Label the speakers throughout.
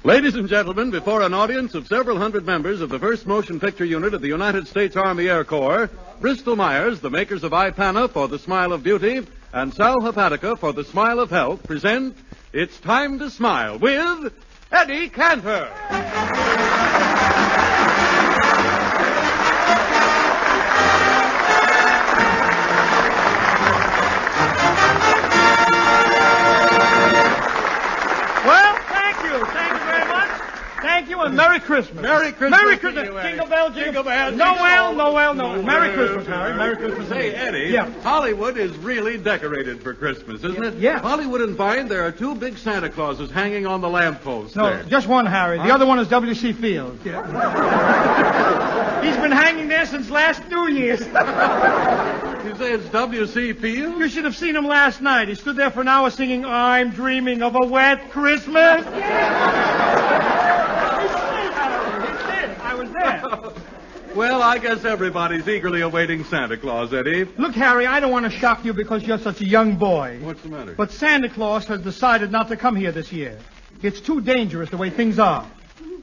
Speaker 1: Ladies and gentlemen, before an audience of several hundred members of the 1st Motion Picture Unit of the United States Army Air Corps, Bristol Myers, the makers of Ipana for the Smile of Beauty, and Sal Hepatica for the Smile of Health, present It's Time to Smile with Eddie Cantor.
Speaker 2: Thank you, and Merry Christmas.
Speaker 1: Merry Christmas.
Speaker 2: Merry Christmas. Jingle bell, jingle bell. No. Merry Christmas, Harry. Merry Christmas.
Speaker 1: Say, Eddie, Hollywood is really decorated for Christmas, isn't it?
Speaker 2: Yeah.
Speaker 1: Hollywood and Vine, there are 2 big Santa Clauses hanging on the lampposts there.
Speaker 2: Just one, Harry. The other one is W.C. Field. Yeah. He's been hanging there since last New Year's.
Speaker 1: You say it's W.C. Field?
Speaker 2: You should have seen him last night. He stood there for an hour singing, I'm dreaming of a wet Christmas. I was there.
Speaker 1: Well, I guess everybody's eagerly awaiting Santa Claus, Eddie.
Speaker 2: Look, Harry, I don't want to shock you because you're such a young boy.
Speaker 1: What's the matter?
Speaker 2: But Santa Claus has decided not to come here this year. It's too dangerous the way things are.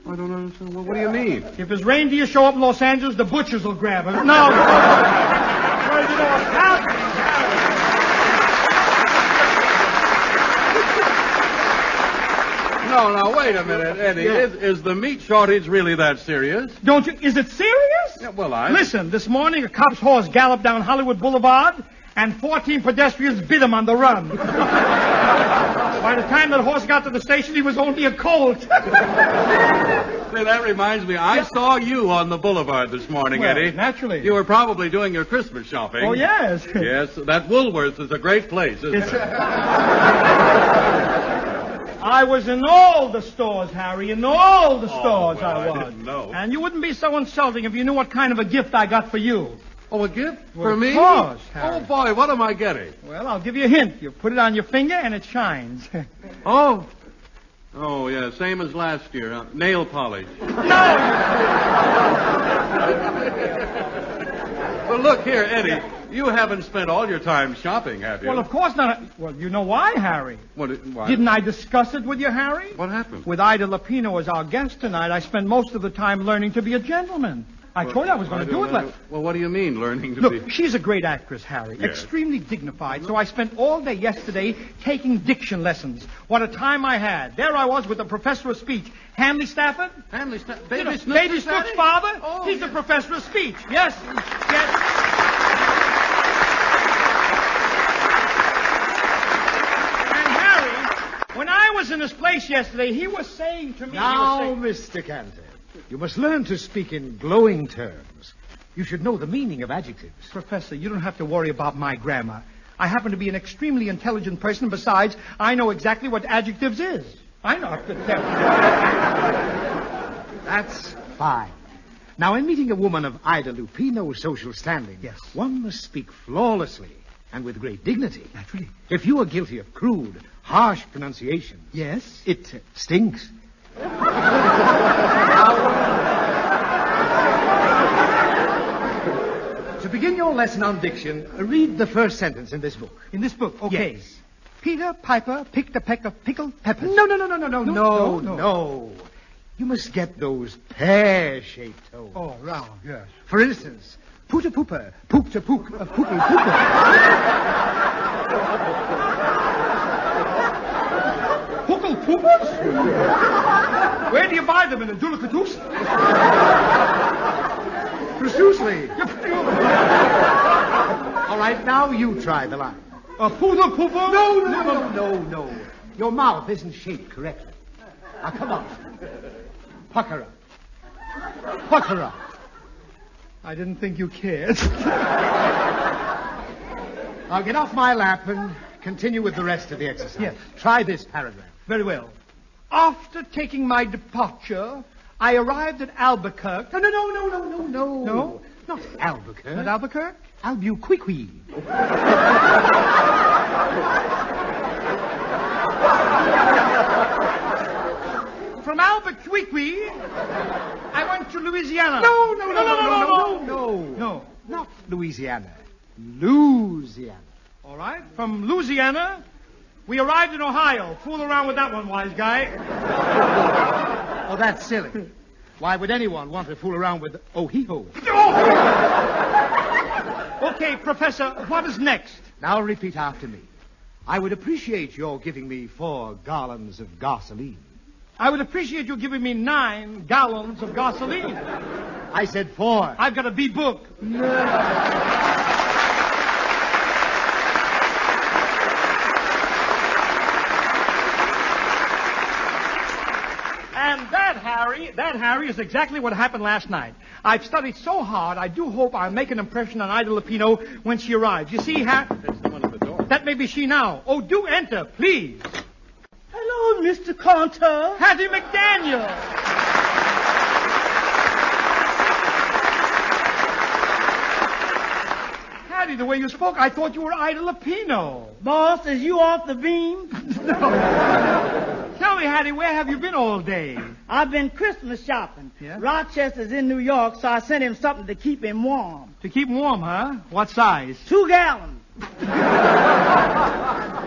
Speaker 1: I don't understand. Well, what do you mean?
Speaker 2: If his reindeer show up in Los Angeles, the butchers will grab him. No.
Speaker 1: No, wait a minute, Eddie. Yeah. Is the meat shortage really that serious?
Speaker 2: Don't you? Is it serious?
Speaker 1: Yeah, well,
Speaker 2: Listen, this morning a cop's horse galloped down Hollywood Boulevard, and 14 pedestrians bit him on the run. By the time that horse got to the station, he was only a colt.
Speaker 1: Say, that reminds me, I saw you on the boulevard this morning, Eddie.
Speaker 2: Naturally.
Speaker 1: You were probably doing your Christmas shopping.
Speaker 2: Oh, yes.
Speaker 1: Yes, that Woolworth's is a great place, isn't it?
Speaker 2: I was in all the stores, Harry. In all the stores I was.
Speaker 1: I didn't know.
Speaker 2: And you wouldn't be so insulting if you knew what kind of a gift I got for you.
Speaker 1: Oh, a gift?
Speaker 2: Well,
Speaker 1: for me?
Speaker 2: Of course, Harry.
Speaker 1: Oh, boy, what am I getting?
Speaker 2: Well, I'll give you a hint. You put it on your finger and it shines.
Speaker 1: Oh, yeah, same as last year. Huh? Nail polish.
Speaker 2: No!
Speaker 1: Well, look here, Eddie. You haven't spent all your time shopping, have you?
Speaker 2: Well, of course not. Well, you know why, Harry.
Speaker 1: Why?
Speaker 2: Didn't I discuss it with you, Harry?
Speaker 1: What happened?
Speaker 2: With Ida Lupino as our guest tonight, I spent most of the time learning to be a gentleman. I told you I was going to do it.
Speaker 1: Well, what do you mean, learning to be...
Speaker 2: Look, she's a great actress, Harry.
Speaker 1: Yes.
Speaker 2: Extremely dignified. So I spent all day yesterday taking diction lessons. What a time I had. There I was with the professor of speech. Hanley Stafford?
Speaker 1: Hanley Stafford?
Speaker 2: Baby Snook's father?
Speaker 1: Oh,
Speaker 2: he's the professor of speech. Yes. And Harry, when I was in his place yesterday, he was saying to me...
Speaker 3: Now, Mr. Cantor, you must learn to speak in glowing terms. You should know the meaning of adjectives.
Speaker 2: Professor, you don't have to worry about my grammar. I happen to be an extremely intelligent person. Besides, I know exactly what adjectives is. I know.
Speaker 3: That's fine. Now, in meeting a woman of Ida Lupino's social standing,
Speaker 2: yes,
Speaker 3: one must speak flawlessly and with great dignity.
Speaker 2: Naturally.
Speaker 3: If you are guilty of crude, harsh pronunciation,
Speaker 2: yes,
Speaker 3: it stinks. To begin your lesson on diction, read the first sentence in this book.
Speaker 2: In this book, okay.
Speaker 3: Yes.
Speaker 2: Peter Piper picked a peck of pickled peppers.
Speaker 3: No. You must get those pear-shaped toes.
Speaker 2: Oh, round, yes.
Speaker 3: For instance, poota-pooper, poop-to-pook, poopy-pooper.
Speaker 2: Pookle-poopers? Where do you buy them, in the Dulacatoos?
Speaker 3: Precisely. All right, now you try the line.
Speaker 2: A poodle-pooper?
Speaker 3: No. Your mouth isn't shaped correctly. Now, come on. Pucker up.
Speaker 2: I didn't think you cared.
Speaker 3: I'll get off my lap and continue with the rest of the exercise.
Speaker 2: Yes.
Speaker 3: Try this paragraph.
Speaker 2: Very well. After taking my departure, I arrived at Albuquerque.
Speaker 3: No. Not Albuquerque.
Speaker 2: Not Albuquerque?
Speaker 3: Albuquerque.
Speaker 2: From Albuquerque, I went to Louisiana.
Speaker 3: No.
Speaker 2: Not
Speaker 3: Louisiana. Louisiana.
Speaker 2: All right. From Louisiana, we arrived in Ohio. Fool around with that one, wise guy.
Speaker 3: Oh, that's silly. Why would anyone want to fool around with oh-hee-ho?
Speaker 2: Okay, Professor, what is next?
Speaker 3: Now repeat after me. I would appreciate your giving me 4 gallons of gasoline.
Speaker 2: I would appreciate you giving me 9 gallons of gasoline.
Speaker 3: I said 4.
Speaker 2: I've got a B book. And that, Harry, is exactly what happened last night. I've studied so hard, I do hope I'll make an impression on Ida Lupino when she arrives. You see,
Speaker 1: There's someone at the door.
Speaker 2: that may be she now. Oh, do enter, please.
Speaker 4: Hello, Mr. Cantor.
Speaker 2: Hattie McDaniel. Hattie, the way you spoke, I thought you were Ida Lupino.
Speaker 4: Boss, is you off the beam?
Speaker 2: Tell me, Hattie, where have you been all day?
Speaker 4: I've been Christmas shopping.
Speaker 2: Yeah?
Speaker 4: Rochester's in New York, so I sent him something to keep him warm.
Speaker 2: To keep warm, huh? What size?
Speaker 4: 2 gallons.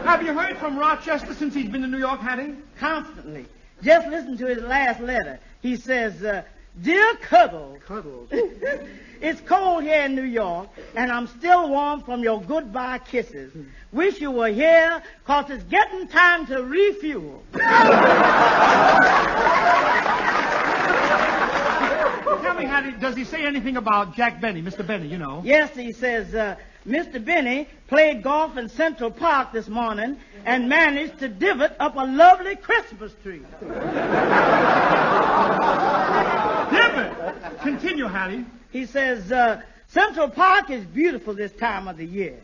Speaker 2: Have you heard from Rochester since he's been to New York, Hattie?
Speaker 4: Constantly. Just listen to his last letter. He says, Dear Cuddles.
Speaker 2: Cuddles.
Speaker 4: It's cold here in New York, and I'm still warm from your goodbye kisses. Wish you were here, 'cause it's getting time to refuel.
Speaker 2: Tell me, Hattie, does he say anything about Jack Benny, Mr. Benny, you know?
Speaker 4: Yes, he says, Mr. Benny played golf in Central Park this morning and managed to divot up a lovely Christmas tree.
Speaker 2: Divot! Continue, Hattie.
Speaker 4: He says, Central Park is beautiful this time of the year.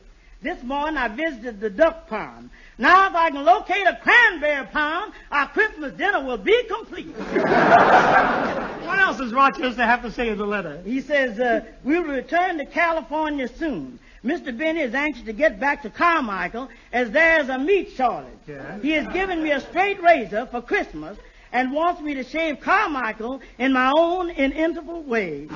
Speaker 4: This morning I visited the duck pond. Now if I can locate a cranberry pond, our Christmas dinner will be complete.
Speaker 2: What else does Rochester have to say in the letter?
Speaker 4: He says, we'll return to California soon. Mr. Benny is anxious to get back to Carmichael as there's a meat shortage.
Speaker 2: Yeah.
Speaker 4: He has given me a straight razor for Christmas and wants me to shave Carmichael in my own inimitable way.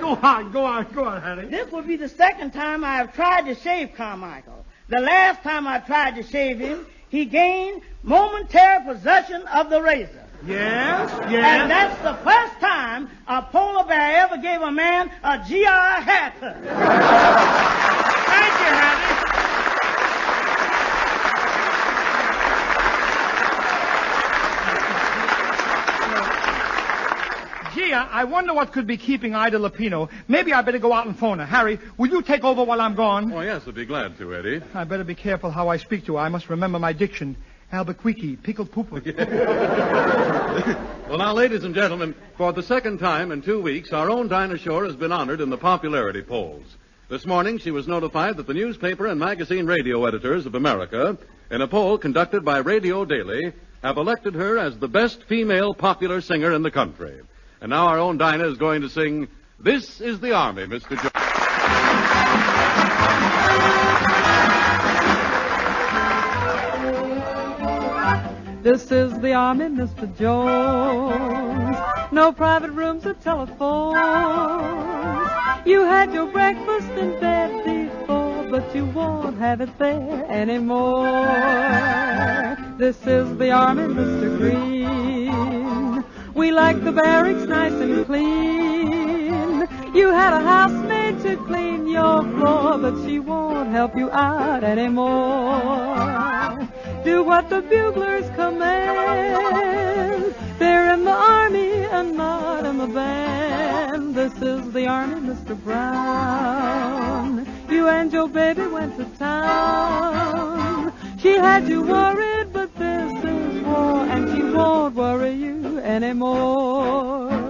Speaker 2: Go on, Hattie.
Speaker 4: This will be the second time I have tried to shave Carmichael. The last time I tried to shave him, he gained momentary possession of the razor.
Speaker 2: Yes.
Speaker 4: And that's the first time a polar bear ever gave a man a GI haircut.
Speaker 2: Thank you, Hattie. Gee, I wonder what could be keeping Ida Lupino. Maybe I better go out and phone her. Harry, will you take over while I'm gone?
Speaker 1: Oh, yes, I'd be glad to, Eddie.
Speaker 2: I better be careful how I speak to her. I must remember my diction. Albuquerque, pickled pooper.
Speaker 1: Well, now, ladies and gentlemen, for the second time in 2 weeks, our own Dinah Shore has been honored in the popularity polls. This morning, she was notified that the newspaper and magazine radio editors of America, in a poll conducted by Radio Daily, have elected her as the best female popular singer in the country. And now our own Dinah is going to sing, This is the Army, Mr. Jones.
Speaker 5: This is the Army, Mr. Jones. No private rooms or telephones. You had your breakfast in bed before, but you won't have it there anymore. This is the Army, Mr. Green. We like the barracks nice and clean. You had a housemaid to clean your floor, but she won't help you out anymore. Do what the buglers command. They're in the army and not in the band. This is the Army, Mr. Brown. You and your baby went to town. She had you worried, but this is war, and she won't worry you anymore.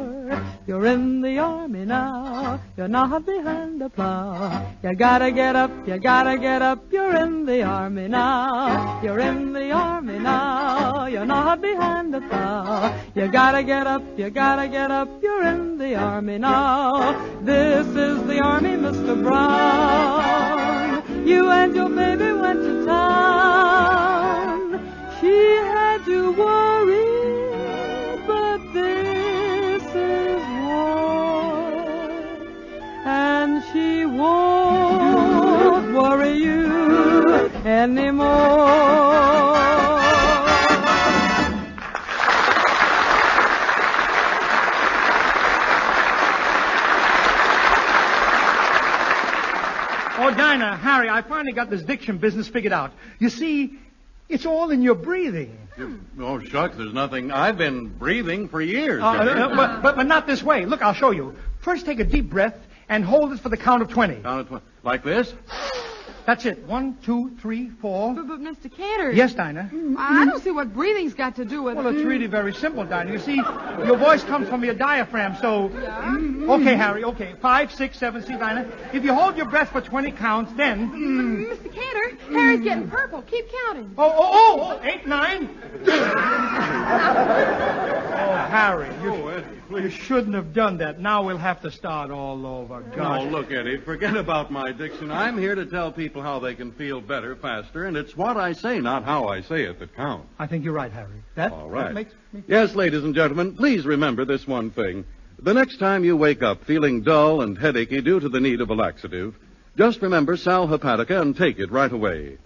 Speaker 5: You're in the Army now. You're not behind the plow. You gotta get up, you gotta get up. You're in the Army now. You're in the Army now. You're not behind the plow. You gotta get up, you gotta get up. You're in the Army now. This is the Army, Mr. Brown. You and your baby went to town. She had you worried, but this is and she won't worry you anymore.
Speaker 2: Harry, I finally got this diction business figured out. You see, it's all in your breathing.
Speaker 1: Oh, shucks, there's nothing. I've been breathing for years.
Speaker 2: But not this way. Look, I'll show you. First, take a deep breath and hold it for the count of 20.
Speaker 1: Count of 20. Like this?
Speaker 2: That's it. 1, 2, 3, 4.
Speaker 5: But Mr. Cantor.
Speaker 2: Yes, Dinah?
Speaker 5: I don't see what breathing's got to do with it.
Speaker 2: Well, it's really very simple, Dinah. You see, your voice comes from your diaphragm, so...
Speaker 5: Yeah.
Speaker 2: Okay, Harry, okay. 5, 6, 7, see, Dinah? If you hold your breath for 20 counts, then...
Speaker 5: Mr. Cantor, Harry's getting purple. Keep counting.
Speaker 2: 8, 9. Harry, you shouldn't have done that. Now we'll have to start all over. Gosh.
Speaker 1: No, look, Eddie, forget about my diction. I'm here to tell people how they can feel better, faster, and it's what I say, not how I say it, that counts.
Speaker 2: I think you're right, Harry.
Speaker 1: All right.
Speaker 2: That makes me...
Speaker 1: Yes, ladies and gentlemen, please remember this one thing. The next time you wake up feeling dull and headachy due to the need of a laxative, just remember Sal Hepatica and take it right away.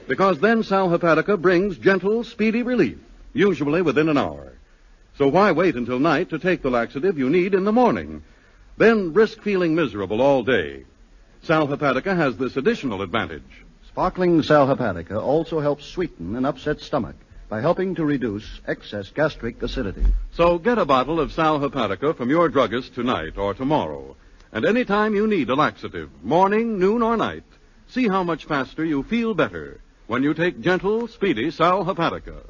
Speaker 1: Because then Sal Hepatica brings gentle, speedy relief, usually within an hour. So why wait until night to take the laxative you need in the morning? Then risk feeling miserable all day. Sal Hepatica has this additional advantage.
Speaker 6: Sparkling Sal Hepatica also helps sweeten an upset stomach by helping to reduce excess gastric acidity.
Speaker 1: So get a bottle of Sal Hepatica from your druggist tonight or tomorrow. And any time you need a laxative, morning, noon, or night, see how much faster you feel better when you take gentle, speedy Sal Hepatica.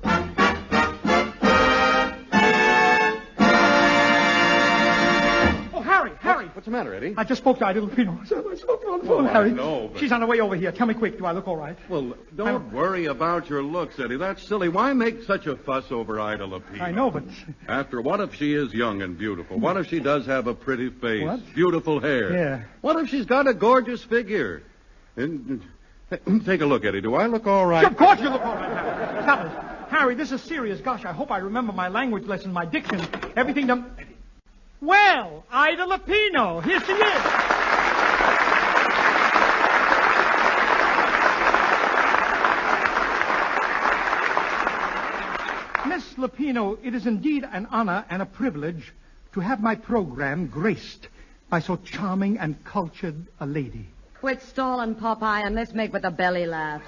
Speaker 2: Harry.
Speaker 1: What's the matter, Eddie?
Speaker 2: I just spoke to Ida Lupino. I spoke to her on the phone, Harry.
Speaker 1: I know, but...
Speaker 2: She's on her way over here. Tell me quick. Do I look all right?
Speaker 1: Well, don't worry about your looks, Eddie. That's silly. Why make such a fuss over Ida Lupino?
Speaker 2: I know, but...
Speaker 1: After, what if she is young and beautiful? What if she does have a pretty face?
Speaker 2: What?
Speaker 1: Beautiful hair?
Speaker 2: Yeah.
Speaker 1: What if she's got a gorgeous figure? And, take a look, Eddie. Do I look all right?
Speaker 2: Of course you look all right, Harry. Stop it. Harry, this is serious. Gosh, I hope I remember my language lesson, my diction, everything done... Well, Ida Lupino, here she is. Miss Lupino, it is indeed an honor and a privilege to have my program graced by so charming and cultured a lady.
Speaker 7: Quit stalling, Popeye, and let's make with the belly laugh.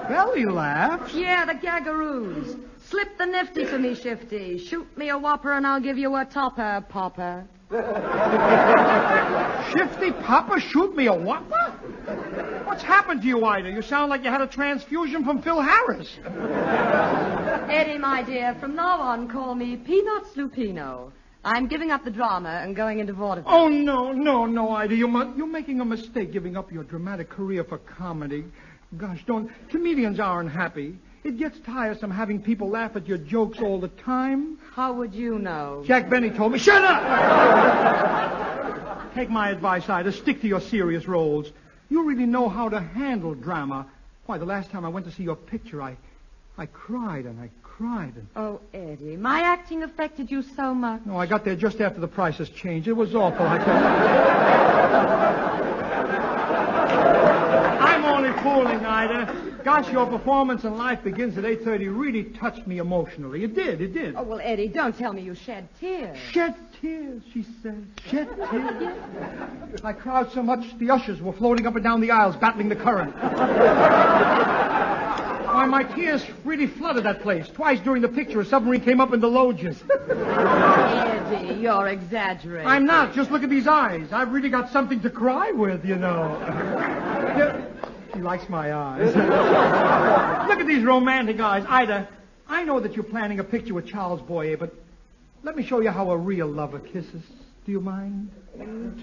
Speaker 2: Belly laughs?
Speaker 7: Yeah, the gagaroos. Slip the nifty to me, Shifty. Shoot me a whopper and I'll give you a topper, Popper.
Speaker 2: Shifty Papa, shoot me a whopper? What's happened to you, Ida? You sound like you had a transfusion from Phil Harris.
Speaker 7: Eddie, my dear, from now on, call me Peanuts Lupino. I'm giving up the drama and going into vaudeville.
Speaker 2: Oh, no, Ida. You're making a mistake giving up your dramatic career for comedy. Gosh, don't. Comedians aren't happy. It gets tiresome having people laugh at your jokes all the time.
Speaker 7: How would you know?
Speaker 2: Jack Benny told me. Shut up! Take my advice, Ida. Stick to your serious roles. You really know how to handle drama. Why, the last time I went to see your picture, I cried and I cried.
Speaker 7: Oh, Eddie, my acting affected you so much.
Speaker 2: No, I got there just after the prices changed. It was awful. I'm only fooling, Ida. Gosh, your performance in Life Begins at 8:30 really touched me emotionally. It did.
Speaker 7: Oh, well, Eddie, don't tell me you shed tears.
Speaker 2: Shed tears, she says. Shed tears. I cried so much the ushers were floating up and down the aisles, battling the current. Why, my tears really flooded that place. Twice during the picture, a submarine came up in the loges.
Speaker 7: Eddie, you're exaggerating.
Speaker 2: I'm not. Just look at these eyes. I've really got something to cry with, you know. She likes my eyes. Look at these romantic eyes. Ida, I know that you're planning a picture with Charles Boyer, but let me show you how a real lover kisses. Do you mind?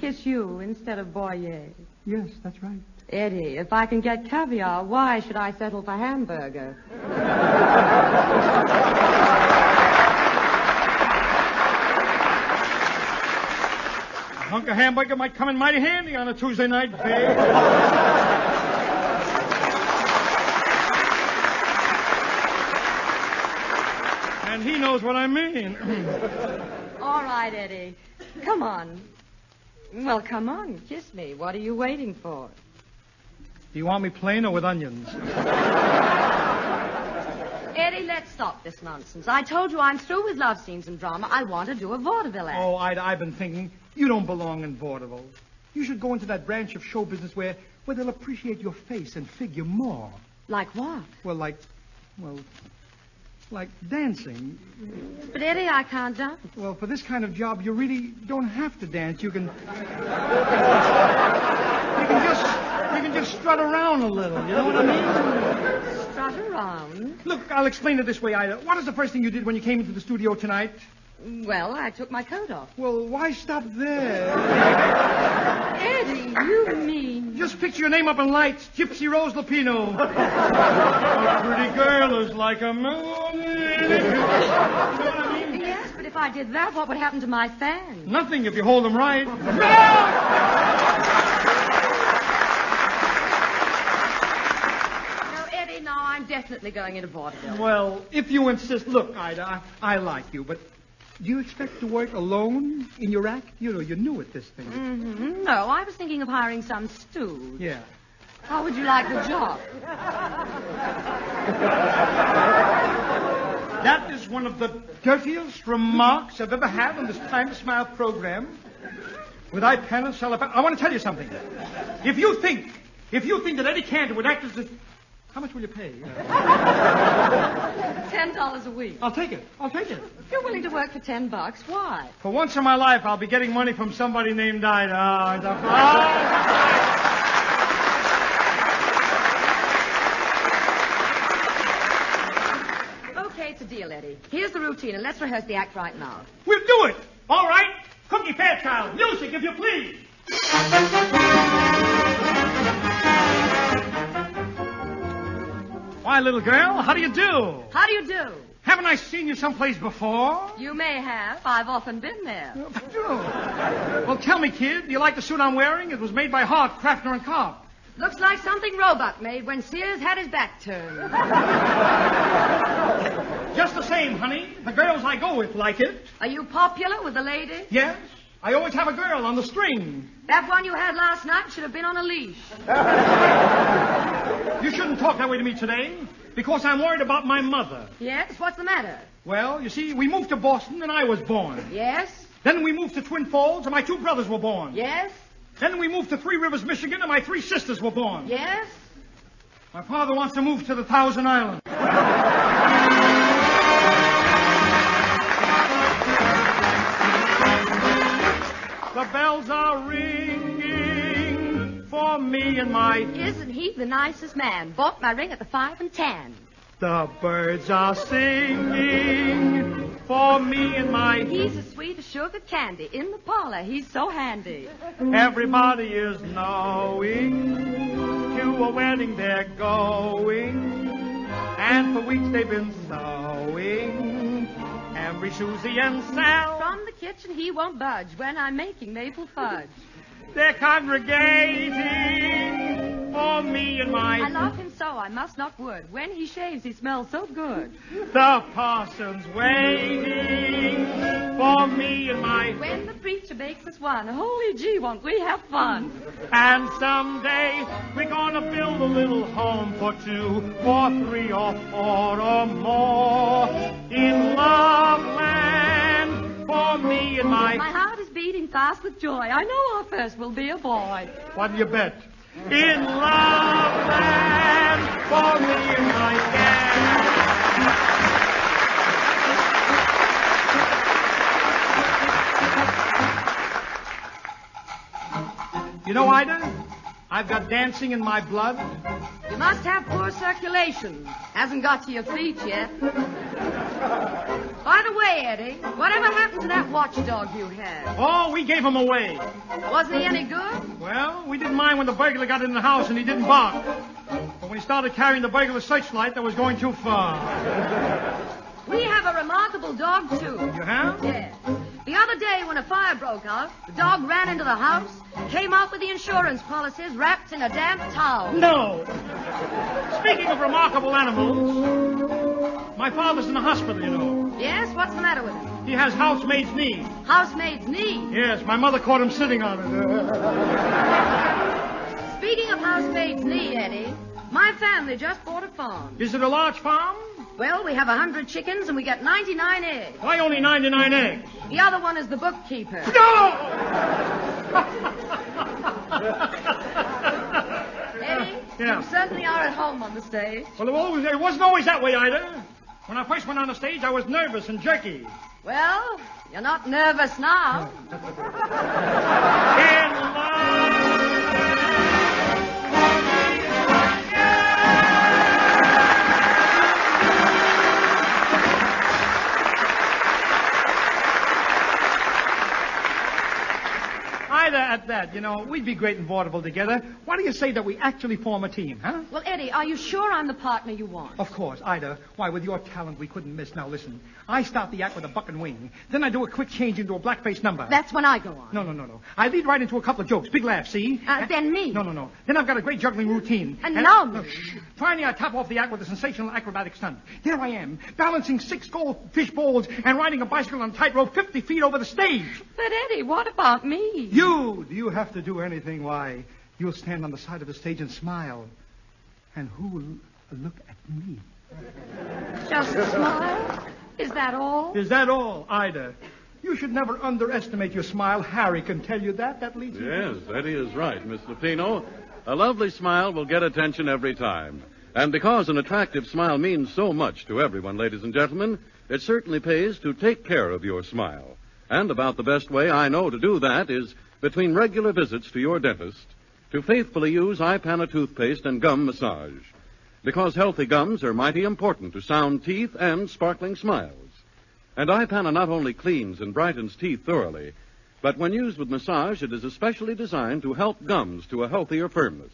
Speaker 7: Kiss you instead of Boyer.
Speaker 2: Yes, that's right.
Speaker 7: Eddie, if I can get caviar, why should I settle for hamburger?
Speaker 2: A hunk of hamburger might come in mighty handy on a Tuesday night, babe. And he knows what I mean.
Speaker 7: All right, Eddie. Come on. Well, come on. Kiss me. What are you waiting for?
Speaker 2: Do you want me plain or with onions?
Speaker 7: Eddie, let's stop this nonsense. I told you I'm through with love scenes and drama. I want to do a vaudeville act.
Speaker 2: Oh, Ida, I've been thinking, you don't belong in vaudeville. You should go into that branch of show business where they'll appreciate your face and figure more.
Speaker 7: Like what?
Speaker 2: Well, like dancing.
Speaker 7: But, Eddie, I can't dance.
Speaker 2: Well, for this kind of job, you really don't have to dance. You can just strut around a little. You know what I mean?
Speaker 7: Strut around?
Speaker 2: Look, I'll explain it this way, Ida. What is the first thing you did when you came into the studio tonight?
Speaker 7: Well, I took my coat off.
Speaker 2: Well, why stop there?
Speaker 7: Eddie, you mean...
Speaker 2: Just picture your name up in lights. Gypsy Rose Lupino. A pretty girl is like a moon. You know what I mean?
Speaker 7: Yes, but if I did that, what would happen to my fans?
Speaker 2: Nothing if you hold them right.
Speaker 7: No, Eddie, no, I'm definitely going into vaudeville.
Speaker 2: Well, if you insist. Look, Ida, I like you, but do you expect to work alone in your act? You know, you're new at this thing.
Speaker 7: Mm-hmm. No, I was thinking of hiring some stooge.
Speaker 2: Yeah.
Speaker 7: How would you like the job?
Speaker 2: That is one of the dirtiest remarks I've ever had on this Time to Smile program. With Ipana, I want to tell you something. If you think that Eddie Cantor would act as a... How much will you pay?
Speaker 7: $10 a week.
Speaker 2: I'll take it.
Speaker 7: If you're willing to work for $10, why?
Speaker 2: For once in my life, I'll be getting money from somebody named Dinah.
Speaker 7: Okay, it's a deal, Eddie. Here's the routine, and let's rehearse the act right now.
Speaker 2: We'll do it. All right. Cookie Fairchild. Music, if you please. Why, little girl, how do you do?
Speaker 7: How do you do?
Speaker 2: Haven't I seen you someplace before?
Speaker 7: You may have. I've often been there.
Speaker 2: Well, tell me, kid, do you like the suit I'm wearing? It was made by Hart, Crafner, and Cobb.
Speaker 7: Looks like something Roebuck made when Sears had his back turned.
Speaker 2: Just the same, honey. The girls I go with like it.
Speaker 7: Are you popular with the ladies?
Speaker 2: Yes. I always have a girl on the string.
Speaker 7: That one you had last night should have been on a leash.
Speaker 2: You shouldn't talk that way to me today, because I'm worried about my mother.
Speaker 7: Yes? What's the matter?
Speaker 2: Well, you see, we moved to Boston and I was born.
Speaker 7: Yes?
Speaker 2: Then we moved to Twin Falls and my 2 brothers were born.
Speaker 7: Yes?
Speaker 2: Then we moved to 3 Rivers, Michigan, and my 3 sisters were born.
Speaker 7: Yes?
Speaker 2: My father wants to move to the Thousand Islands. The bells are ringing for me and my...
Speaker 7: Isn't he the nicest man? Bought my ring at the 5 and 10.
Speaker 2: The birds are singing for me and my...
Speaker 7: He's as sweet as sugar candy. In the parlor, he's so handy.
Speaker 2: Everybody is knowing to a wedding they're going. And for weeks they've been sewing. Every Susie and Sal.
Speaker 7: From the kitchen, he won't budge when I'm making maple fudge.
Speaker 2: They're congregating for me and my...
Speaker 7: I love him so, I must not would. When he shaves, he smells so good.
Speaker 2: The parson's waiting for me and my...
Speaker 7: When the preacher makes us one, holy gee, won't we have fun?
Speaker 2: And someday we're gonna build a little home for 2 or 3 or 4 or more in Loveland for me and my...
Speaker 7: My heart is beating fast with joy. I know our first will be a boy.
Speaker 2: What do you bet? In Loveland for me and my dad. You know, Ida, I've got dancing in my blood.
Speaker 7: You must have poor circulation. Hasn't got to your feet yet. By the way, Eddie, whatever happened to that watchdog you had?
Speaker 2: Oh, we gave him away.
Speaker 7: Wasn't he any good?
Speaker 2: Well, we didn't mind when the burglar got in the house and he didn't bark. But when he started carrying the burglar searchlight, that was going too far.
Speaker 7: We have a remarkable dog, too.
Speaker 2: You have?
Speaker 7: Yes. The other day when a fire broke out, the dog ran into the house, came out with the insurance policies wrapped in a damp towel.
Speaker 2: No. Speaking of remarkable animals, my father's in the hospital, you know.
Speaker 7: Yes? What's the matter with him?
Speaker 2: He has housemaid's knee.
Speaker 7: Housemaid's knee?
Speaker 2: Yes, my mother caught him sitting on it.
Speaker 7: Speaking of housemaid's knee, Eddie, my family just bought a farm.
Speaker 2: Is it a large farm?
Speaker 7: Well, we have 100 chickens and we get 99 eggs.
Speaker 2: Why only 99 eggs?
Speaker 7: The other one is the bookkeeper.
Speaker 2: No!
Speaker 7: Eddie,
Speaker 2: Yeah.
Speaker 7: you certainly are at home on the stage.
Speaker 2: Well, it wasn't always that way, Ida. When I first went on the stage, I was nervous and jerky.
Speaker 7: Well, you're not nervous now.
Speaker 2: In love. Ida, at that, we'd be great and vaudeville together. Why do you say that we actually form a team, huh?
Speaker 7: Well, Eddie, are you sure I'm the partner you want?
Speaker 2: Of course, Ida. Why, with your talent, we couldn't miss. Now, listen. I start the act with a buck and wing. Then I do a quick change into a blackface number.
Speaker 7: That's when I go on.
Speaker 2: No. I lead right into a couple of jokes. Big laugh, see?
Speaker 7: Then me.
Speaker 2: No. Then I've got a great juggling routine.
Speaker 7: And now me.
Speaker 2: Shh. Finally, I top off the act with a sensational acrobatic stunt. Here I am, balancing 6 goldfish bowls and riding a bicycle on tightrope 50 feet over the stage.
Speaker 7: But, Eddie, what about me?
Speaker 2: Do you have to do anything? Why, you'll stand on the side of the stage and smile. And who will look at me?
Speaker 7: Just a smile? Is that all?
Speaker 2: Is that all, Ida? You should never underestimate your smile. Harry can tell you that. That leads you.
Speaker 1: Yes, Eddie is right, Miss Lupino. A lovely smile will get attention every time. And because an attractive smile means so much to everyone, ladies and gentlemen, it certainly pays to take care of your smile. And about the best way I know to do that is between regular visits to your dentist to faithfully use iPana toothpaste and gum massage. Because healthy gums are mighty important to sound teeth and sparkling smiles. And iPana not only cleans and brightens teeth thoroughly, but when used with massage, it is especially designed to help gums to a healthier firmness.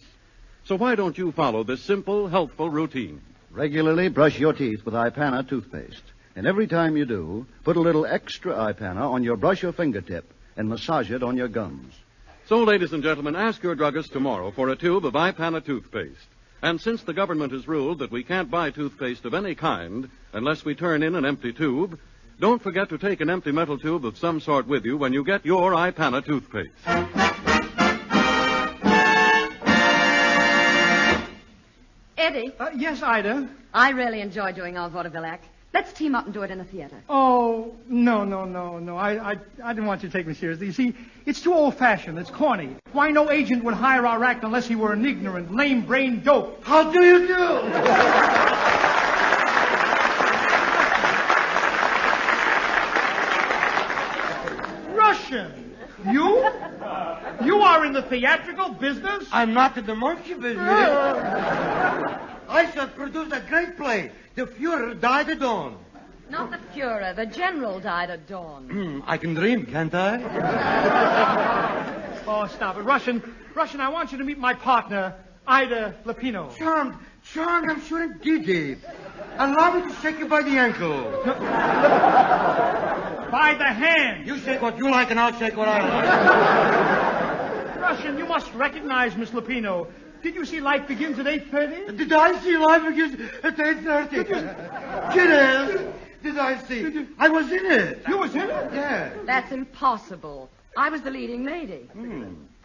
Speaker 1: So why don't you follow this simple, healthful routine?
Speaker 6: Regularly brush your teeth with iPana toothpaste. And every time you do, put a little extra iPana on your brush or fingertip and massage it on your gums.
Speaker 1: So, ladies and gentlemen, ask your druggist tomorrow for a tube of iPana toothpaste. And since the government has ruled that we can't buy toothpaste of any kind unless we turn in an empty tube, don't forget to take an empty metal tube of some sort with you when you get your iPana toothpaste.
Speaker 7: Eddie,
Speaker 2: Yes, Ida?
Speaker 7: I really enjoy doing our vaudeville act. Let's team up and do it in a theater.
Speaker 2: Oh, no. I didn't want you to take me seriously. You see, it's too old-fashioned. It's corny. Why, no agent would hire our act unless he were an ignorant, lame-brained dope.
Speaker 3: How do you do?
Speaker 2: Russian! You? You are in the theatrical business?
Speaker 8: I'm not in the monkey business. I shall produce a great play. The Führer died at dawn.
Speaker 7: Not the Führer. The General died at dawn.
Speaker 8: I can dream, can't I?
Speaker 2: Oh, stop it. Russian, I want you to meet my partner, Ida Lupino.
Speaker 8: Charmed, I'm sure indeed. Allow me to shake you by the ankle.
Speaker 2: By the hand.
Speaker 8: You shake what you like and I'll shake what I like.
Speaker 2: Russian, you must recognize Miss Lupino. Did you see Life Begins at 8:30?
Speaker 8: Did I see Life Begins at 8:30? Kiddo, did I see? I was in it.
Speaker 2: You was in it?
Speaker 8: Yeah.
Speaker 7: That's impossible. I was the leading lady.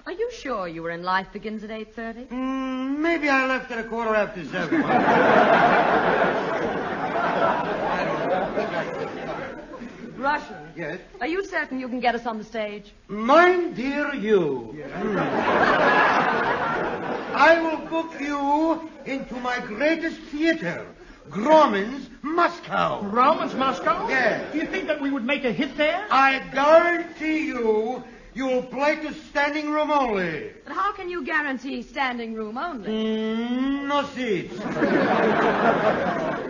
Speaker 7: Are you sure you were in Life Begins at 8:30?
Speaker 8: Maybe I left at 7:15.
Speaker 7: Russian.
Speaker 8: Yes?
Speaker 7: Are you certain you can get us on the stage?
Speaker 8: Mine dear you. I will book you into my greatest theater, Grauman's Moscow.
Speaker 2: Grauman's Moscow?
Speaker 8: Yes.
Speaker 2: Do you think that we would make a hit there?
Speaker 8: I guarantee you'll play to standing room only.
Speaker 7: But how can you guarantee standing room only?
Speaker 8: No seats.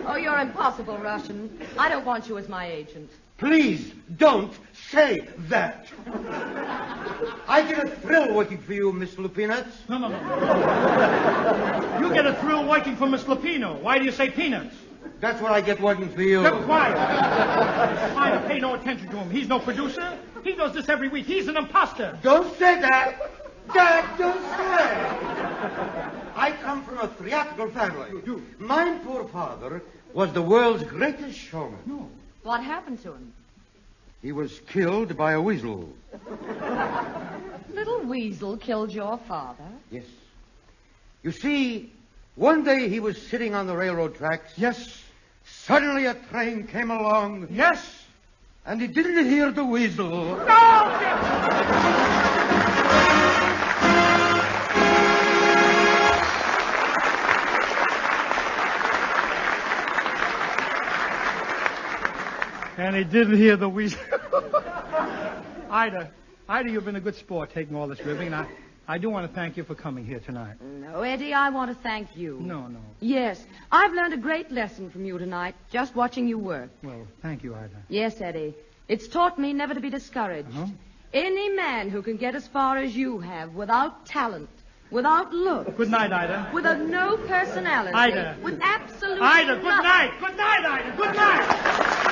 Speaker 7: Oh, you're impossible, Russian. I don't want you as my agent.
Speaker 8: Please don't say that. I get a thrill working for you, Miss Lupinats.
Speaker 2: No. You get a thrill working for Miss Lupino. Why do you say peanuts?
Speaker 8: That's what I get working for you.
Speaker 2: Keep quiet. Try to pay no attention to him. He's no producer. He does this every week. He's an imposter.
Speaker 8: Don't say that. Dad, don't say. I come from a theatrical family. My poor father was the world's greatest showman.
Speaker 2: No.
Speaker 7: What happened to him?
Speaker 8: He was killed by a weasel.
Speaker 7: Little Weasel killed your father?
Speaker 8: Yes. You see, one day he was sitting on the railroad tracks.
Speaker 2: Yes.
Speaker 8: Suddenly a train came along.
Speaker 2: Yes?
Speaker 8: And he didn't hear the whistle.
Speaker 2: No! And he didn't hear the whistle. Ida, you've been a good sport taking all this ribbing, and I do want to thank you for coming here tonight.
Speaker 7: No, Eddie, I want to thank you.
Speaker 2: No.
Speaker 7: Yes, I've learned a great lesson from you tonight, just watching you work.
Speaker 2: Well, thank you, Ida.
Speaker 7: Yes, Eddie. It's taught me never to be discouraged.
Speaker 2: Uh-huh.
Speaker 7: Any man who can get as far as you have without talent, without look.
Speaker 2: Good night, Ida.
Speaker 7: With a no personality.
Speaker 2: Ida.
Speaker 7: With absolute
Speaker 2: Ida, good
Speaker 7: nothing.
Speaker 2: night. Good night, Ida. Good night.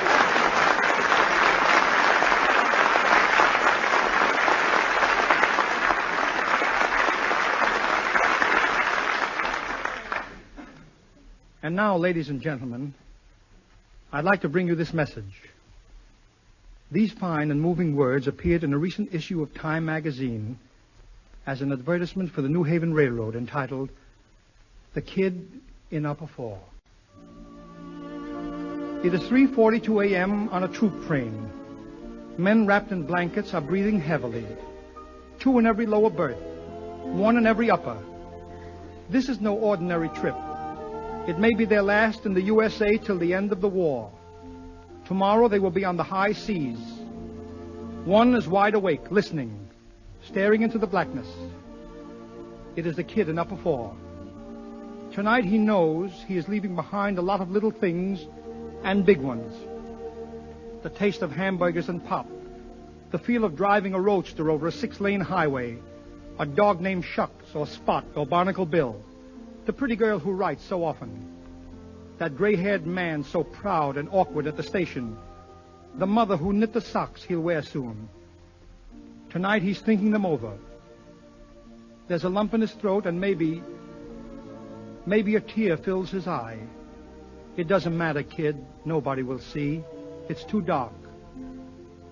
Speaker 2: And now, ladies and gentlemen, I'd like to bring you this message. These fine and moving words appeared in a recent issue of Time magazine as an advertisement for the New Haven Railroad entitled, The Kid in Upper Fall. It is 3:42 a.m. on a troop train. Men wrapped in blankets are breathing heavily. 2 in every lower berth, 1 in every upper. This is no ordinary trip. It may be their last in the USA till the end of the war. Tomorrow they will be on the high seas. One is wide awake, listening, staring into the blackness. It is the kid in Upper Fall. Tonight he knows he is leaving behind a lot of little things and big ones. The taste of hamburgers and pop, the feel of driving a roadster over a 6-lane highway, a dog named Shucks or Spot or Barnacle Bill, the pretty girl who writes so often, that gray-haired man so proud and awkward at the station, the mother who knit the socks he'll wear soon. Tonight he's thinking them over. There's a lump in his throat and maybe a tear fills his eye. It doesn't matter, kid. Nobody will see. It's too dark.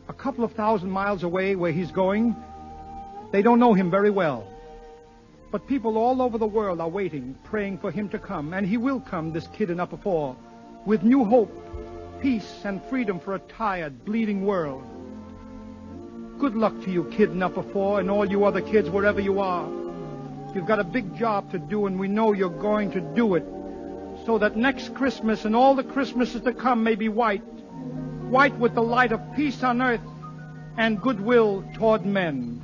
Speaker 2: A couple of 1,000 miles away where he's going, they don't know him very well. But people all over the world are waiting, praying for him to come. And he will come, this kid in Upper Fall, with new hope, peace, and freedom for a tired, bleeding world. Good luck to you, kid in Upper Fall, and all you other kids wherever you are. You've got a big job to do, and we know you're going to do it, so that next Christmas and all the Christmases to come may be white. White with the light of peace on earth and goodwill toward men.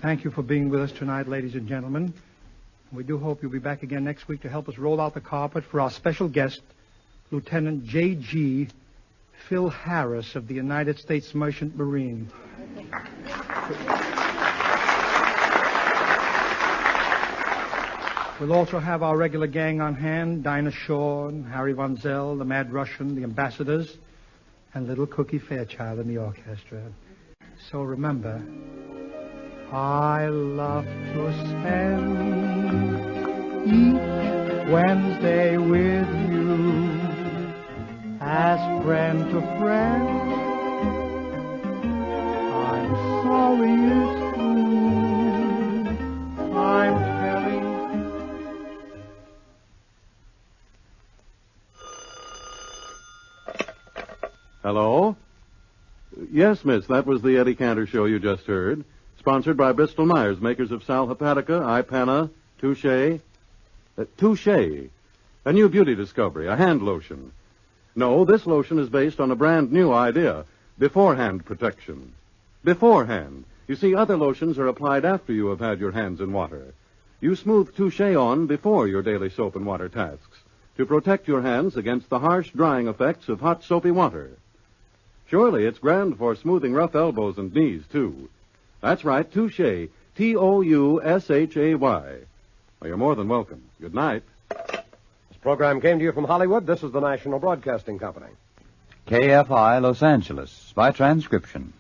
Speaker 2: Thank you for being with us tonight, ladies and gentlemen. We do hope you'll be back again next week to help us roll out the carpet for our special guest, Lieutenant J.G. Phil Harris of the United States Merchant Marine. We'll also have our regular gang on hand, Dinah Shaw and Harry Von Zell, the Mad Russian, the ambassadors, and little Cookie Fairchild in the orchestra. So remember, I love to spend each Wednesday with you as friend to friend. I'm sorry it's true. I'm telling.
Speaker 1: Hello? Yes, miss, that was the Eddie Cantor show you just heard. Sponsored by Bristol Myers, makers of Sal Hepatica, Ipana, Touche. Touche. A new beauty discovery, a hand lotion. No, this lotion is based on a brand new idea, beforehand protection. Beforehand. You see, other lotions are applied after you have had your hands in water. You smooth Touche on before your daily soap and water tasks to protect your hands against the harsh drying effects of hot soapy water. Surely it's grand for smoothing rough elbows and knees, too. That's right, Touche. Toushay. Well, you're more than welcome. Good night.
Speaker 9: This program came to you from Hollywood. This is the National Broadcasting Company. KFI Los Angeles by transcription.